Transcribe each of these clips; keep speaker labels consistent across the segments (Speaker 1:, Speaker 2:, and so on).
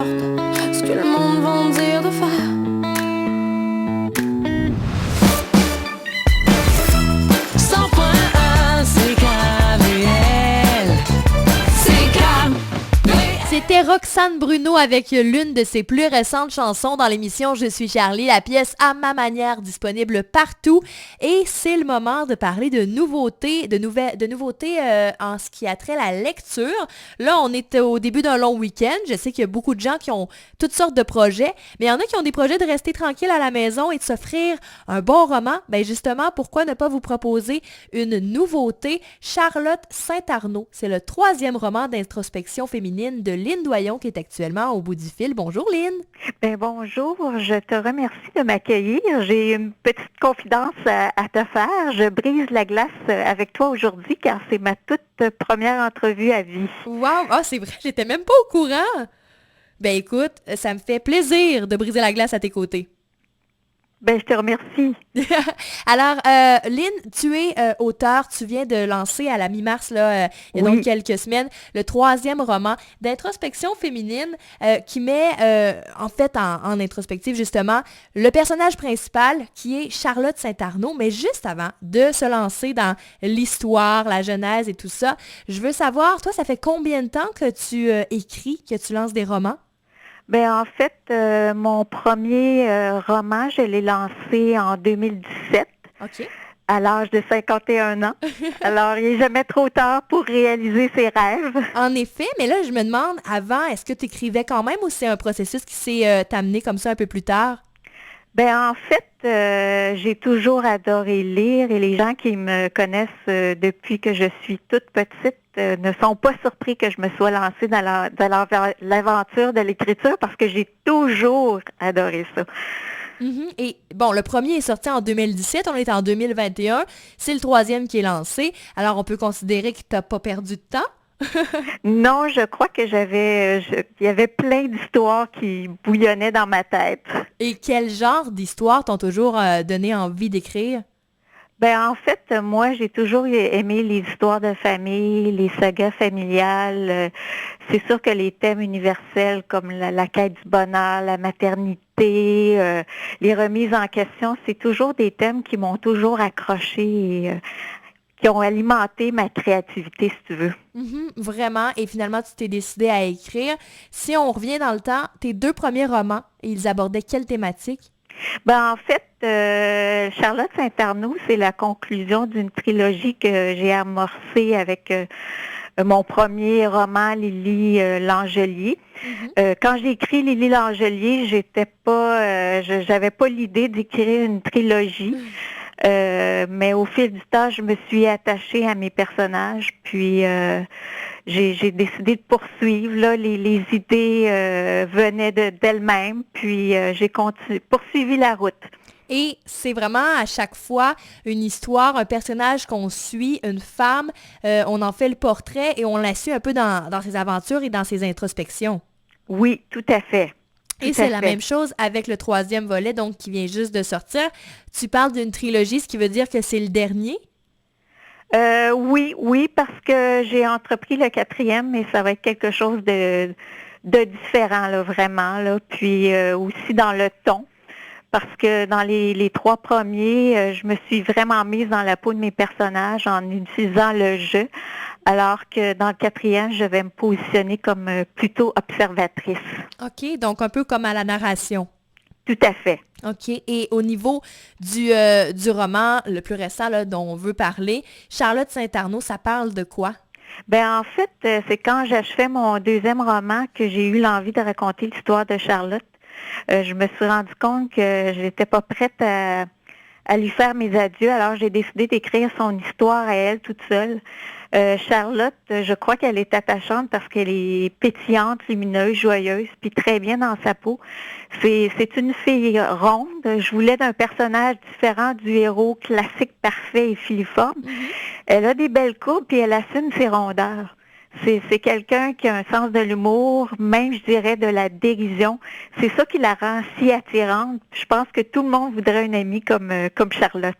Speaker 1: Ce que le monde va me dire de faire.
Speaker 2: C'était Roxane Bruno avec l'une de ses plus récentes chansons dans l'émission Je suis Charlie, la pièce À ma manière disponible partout. Et c'est le moment de parler de nouveautés, en ce qui a trait à la lecture. Là, on est au début d'un long week-end. Je sais qu'il y a beaucoup de gens qui ont toutes sortes de projets, mais il y en a qui ont des projets de rester tranquille à la maison et de s'offrir un bon roman. Ben justement, pourquoi ne pas vous proposer une nouveauté? Charlotte Saint-Arnaud, c'est le 3e roman d'introspection féminine de Lynn Doyon qui est actuellement au bout du fil. Bonjour Lynn.
Speaker 3: Ben bonjour, je te remercie de m'accueillir. J'ai une petite confidence à te faire. Je brise la glace avec toi aujourd'hui car c'est ma toute première entrevue à vie.
Speaker 2: Wow, ah c'est vrai, j'étais même pas au courant. Ben écoute, ça me fait plaisir de briser la glace à tes côtés.
Speaker 3: Ben, je te remercie.
Speaker 2: Alors, Lynn, tu es auteure, tu viens de lancer à la mi-mars, là, il y a donc quelques semaines, le 3e roman d'introspection féminine qui met, en fait, en introspective, justement, le personnage principal qui est Charlotte Saint-Arnaud. Mais juste avant de se lancer dans l'histoire, la genèse et tout ça, je veux savoir, toi, ça fait combien de temps que tu écris, que tu lances des romans?
Speaker 3: Ben en fait, mon premier roman, je l'ai lancé en 2017,
Speaker 2: OK.
Speaker 3: à l'âge de 51 ans. Alors, il n'est jamais trop tard pour réaliser ses rêves.
Speaker 2: En effet, mais là, je me demande, avant, est-ce que tu écrivais quand même ou c'est un processus qui s'est amené comme ça un peu plus tard?
Speaker 3: Ben en fait, j'ai toujours adoré lire et les gens qui me connaissent depuis que je suis toute petite ne sont pas surpris que je me sois lancée dans l'aventure de l'écriture parce que j'ai toujours adoré ça.
Speaker 2: Mm-hmm. Et bon, le premier est sorti en 2017, on est en 2021, c'est le 3e qui est lancé, alors on peut considérer que tu n'as pas perdu de temps?
Speaker 3: Non, je crois que il y avait plein d'histoires qui bouillonnaient dans ma tête.
Speaker 2: Et quel genre d'histoires t'ont toujours donné envie d'écrire?
Speaker 3: Ben en fait, moi, j'ai toujours aimé les histoires de famille, les sagas familiales. C'est sûr que les thèmes universels comme la quête du bonheur, la maternité, les remises en question, c'est toujours des thèmes qui m'ont toujours accroché et qui ont alimenté ma créativité, si tu veux.
Speaker 2: Mm-hmm, vraiment, et finalement, tu t'es décidé à écrire. Si on revient dans le temps, tes 2 premiers romans, ils abordaient quelle thématique?
Speaker 3: Ben en fait, Charlotte Saint-Arnaud, c'est la conclusion d'une trilogie que j'ai amorcée avec mon premier roman, Lily Langelier.
Speaker 2: Mm-hmm.
Speaker 3: Quand j'ai écrit Lily Langelier, j'avais pas l'idée d'écrire une trilogie. Mais au fil du temps, je me suis attachée à mes personnages, puis j'ai décidé de poursuivre. Là, les idées venaient d'elles-mêmes, puis j'ai poursuivi la route.
Speaker 2: Et c'est vraiment à chaque fois une histoire, un personnage qu'on suit, une femme, on en fait le portrait et on la suit un peu dans ses aventures et dans ses introspections.
Speaker 3: Oui, tout à fait.
Speaker 2: Et c'est la même chose avec le 3e volet, donc qui vient juste de sortir. Tu parles d'une trilogie, ce qui veut dire que c'est le dernier?
Speaker 3: Oui, parce que j'ai entrepris le 4e, mais ça va être quelque chose de différent, là, vraiment. Là. Puis aussi dans le ton. Parce que dans les 3 premiers, je me suis vraiment mise dans la peau de mes personnages en utilisant le jeu, alors que dans le 4e, je vais me positionner comme plutôt observatrice.
Speaker 2: OK, donc un peu comme à la narration.
Speaker 3: Tout à fait.
Speaker 2: OK, et au niveau du roman le plus récent là, dont on veut parler, Charlotte Saint-Arnaud, ça parle de quoi?
Speaker 3: Ben en fait, c'est quand j'achevais mon 2e roman que j'ai eu l'envie de raconter l'histoire de Charlotte. Je me suis rendu compte que je n'étais pas prête à lui faire mes adieux, alors j'ai décidé d'écrire son histoire à elle toute seule. Charlotte, je crois qu'elle est attachante parce qu'elle est pétillante, lumineuse, joyeuse, puis très bien dans sa peau. C'est une fille ronde. Je voulais d'un personnage différent du héros classique, parfait et filiforme. Mm-hmm. Elle a des belles courbes, puis elle assume ses rondeurs. C'est quelqu'un qui a un sens de l'humour, même, je dirais, de la dérision. C'est ça qui la rend si attirante. Je pense que tout le monde voudrait une amie comme Charlotte.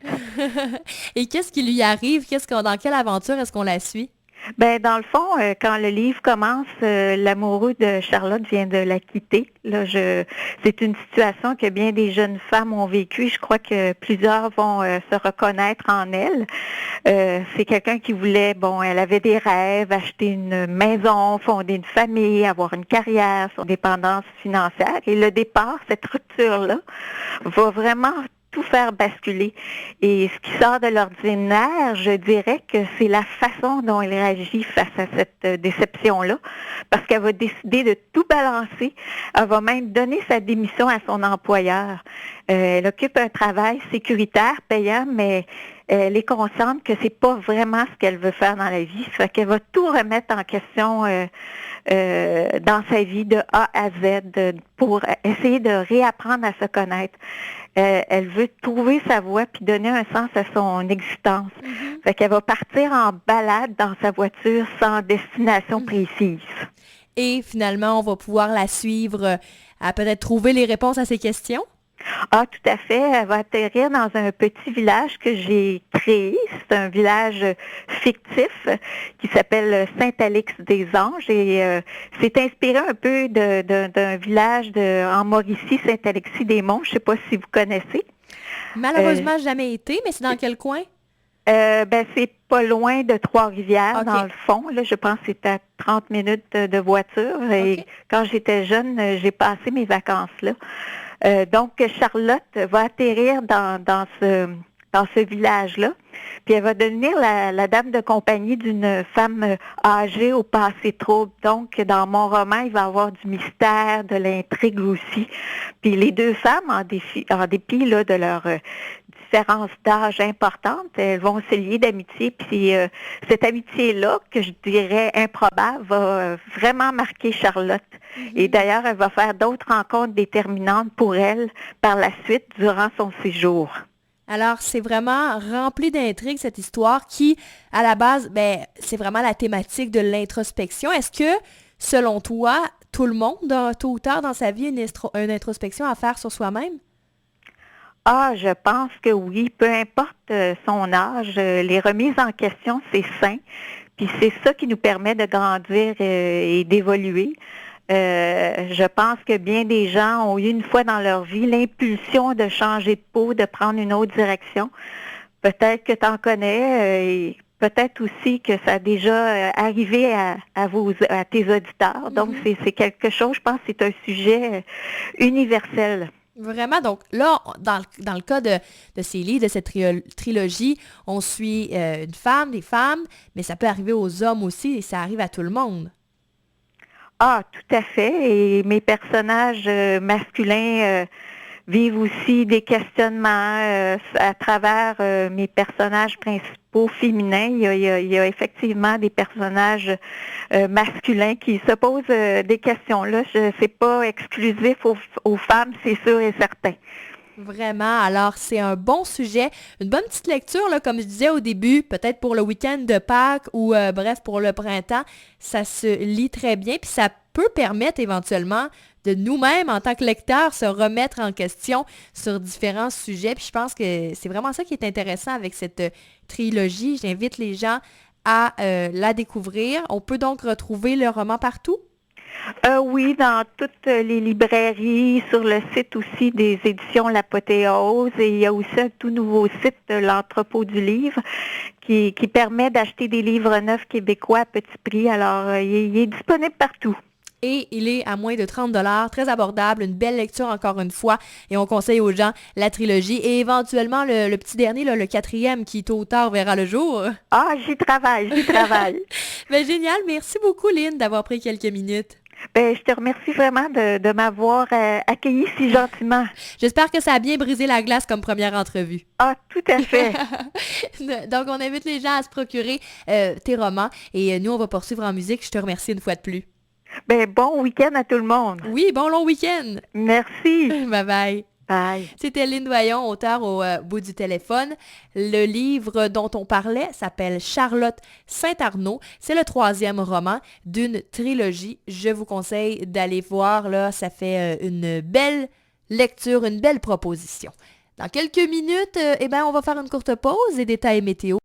Speaker 2: Et qu'est-ce qui lui arrive? Dans quelle aventure est-ce qu'on la suit?
Speaker 3: Ben dans le fond, quand le livre commence, l'amoureux de Charlotte vient de la quitter. Là, c'est une situation que bien des jeunes femmes ont vécue. Je crois que plusieurs vont se reconnaître en elle. C'est quelqu'un qui voulait, elle avait des rêves, acheter une maison, fonder une famille, avoir une carrière, son indépendance financière. Et le départ, cette rupture-là, va vraiment tout faire basculer. Et ce qui sort de l'ordinaire, je dirais que c'est la façon dont elle réagit face à cette déception-là, parce qu'elle va décider de tout balancer. Elle va même donner sa démission à son employeur. Elle occupe un travail sécuritaire, payant, mais elle est consciente que c'est pas vraiment ce qu'elle veut faire dans la vie. Fait qu'elle va tout remettre en question dans sa vie de A à Z pour essayer de réapprendre à se connaître. Elle veut trouver sa voie puis donner un sens à son existence. Mm-hmm. Fait qu'elle va partir en balade dans sa voiture sans destination précise.
Speaker 2: Et finalement, on va pouvoir la suivre à peut-être trouver les réponses à ses questions?
Speaker 3: Ah, tout à fait. Elle va atterrir dans un petit village que j'ai créé. C'est un village fictif qui s'appelle Saint-Alix-des-Anges et c'est inspiré un peu d'un village en Mauricie, Saint-Alexis-des-Monts. Je ne sais pas si vous connaissez.
Speaker 2: Malheureusement, jamais été, mais c'est dans quel coin?
Speaker 3: C'est pas loin de Trois-Rivières,
Speaker 2: okay.
Speaker 3: Dans le fond. Là, je pense que c'est à 30 minutes de voiture. Et okay. Quand j'étais jeune, j'ai passé mes vacances là. Donc, Charlotte va atterrir dans ce village-là, puis elle va devenir la dame de compagnie d'une femme âgée au passé trouble. Donc, dans mon roman, il va y avoir du mystère, de l'intrigue aussi. Puis les deux femmes, en dépit là, de leur différence d'âge importante, elles vont se lier d'amitié. Puis cette amitié-là, que je dirais improbable, va vraiment marquer Charlotte. Mm-hmm. Et d'ailleurs, elle va faire d'autres rencontres déterminantes pour elle par la suite durant son séjour.
Speaker 2: Alors, c'est vraiment rempli d'intrigues, cette histoire qui, à la base, c'est vraiment la thématique de l'introspection. Est-ce que, selon toi, tout le monde, tôt ou tard dans sa vie, a une introspection à faire sur soi-même?
Speaker 3: Ah, je pense que oui. Peu importe son âge, les remises en question, c'est sain. Puis c'est ça qui nous permet de grandir et d'évoluer. Je pense que bien des gens ont eu une fois dans leur vie l'impulsion de changer de peau, de prendre une autre direction. Peut-être que tu en connais et peut-être aussi que ça a déjà arrivé à tes auditeurs. Donc, c'est quelque chose, je pense que c'est un sujet universel.
Speaker 2: Vraiment, donc là, dans le cas de ces livres, de cette trilogie, on suit une femme, des femmes, mais ça peut arriver aux hommes aussi et ça arrive à tout le monde.
Speaker 3: Ah, tout à fait. Et mes personnages masculins vivent aussi des questionnements à travers mes personnages principaux féminins. Il y a effectivement des personnages masculins qui se posent des questions. Là, c'est pas exclusif aux femmes, c'est sûr et certain.
Speaker 2: Vraiment, alors c'est un bon sujet, une bonne petite lecture, là, comme je disais au début, peut-être pour le week-end de Pâques ou bref pour le printemps, ça se lit très bien, puis ça peut permettre éventuellement de nous-mêmes, en tant que lecteurs, se remettre en question sur différents sujets, puis je pense que c'est vraiment ça qui est intéressant avec cette trilogie. J'invite les gens à la découvrir. On peut donc retrouver le roman partout?
Speaker 3: Oui, dans toutes les librairies, sur le site aussi des éditions L'Apothéose, et il y a aussi un tout nouveau site, l'Entrepôt du livre, qui permet d'acheter des livres neufs québécois à petit prix. Alors, il est disponible partout.
Speaker 2: Et il est à moins de 30$, très abordable, une belle lecture encore une fois. Et on conseille aux gens la trilogie et éventuellement le petit dernier, là, le 4e, qui tôt ou tard verra le jour.
Speaker 3: Ah, j'y travaille.
Speaker 2: Génial, merci beaucoup Lynn d'avoir pris quelques minutes.
Speaker 3: Je te remercie vraiment de m'avoir accueilli si gentiment.
Speaker 2: J'espère que ça a bien brisé la glace comme première entrevue.
Speaker 3: Ah, tout à fait.
Speaker 2: Donc, on invite les gens à se procurer tes romans et nous, on va poursuivre en musique. Je te remercie une fois de plus.
Speaker 3: Bon week-end à tout le monde.
Speaker 2: Oui, bon long week-end.
Speaker 3: Merci.
Speaker 2: Bye-bye.
Speaker 3: Bye.
Speaker 2: C'était Lynn Doyon, auteure au bout du téléphone. Le livre dont on parlait s'appelle Charlotte Saint-Arnaud. C'est le 3e roman d'une trilogie. Je vous conseille d'aller voir, là, ça fait une belle lecture, une belle proposition. Dans quelques minutes, on va faire une courte pause et détails météo.